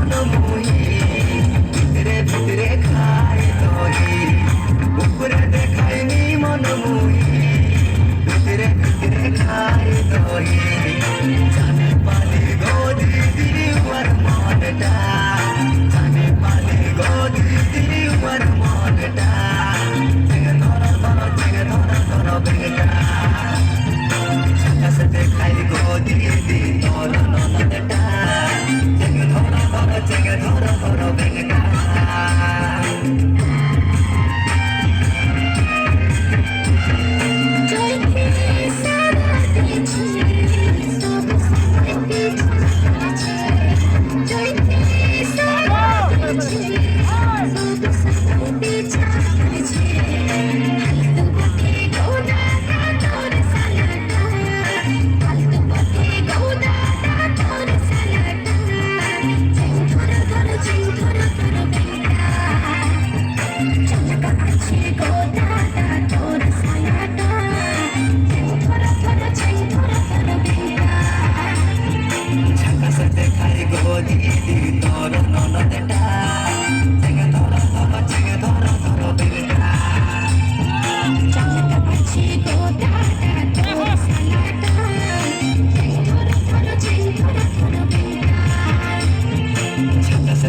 মন মুহি ভিতরে ভিতরে খাই দহি উপরে দেখাইনি মন মুহি ভিতরে ভিতরে খাই দহি জানে পালি গো দিদি ওর মনটা জানে পালি গো দিদি ওর মনটা জেগে ধরো বেটা সাথে খাই গো দিদি তোর ননদটা জেগে ধরো বেটা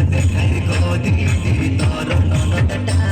দেখাই গো দিদি তোর ননদটা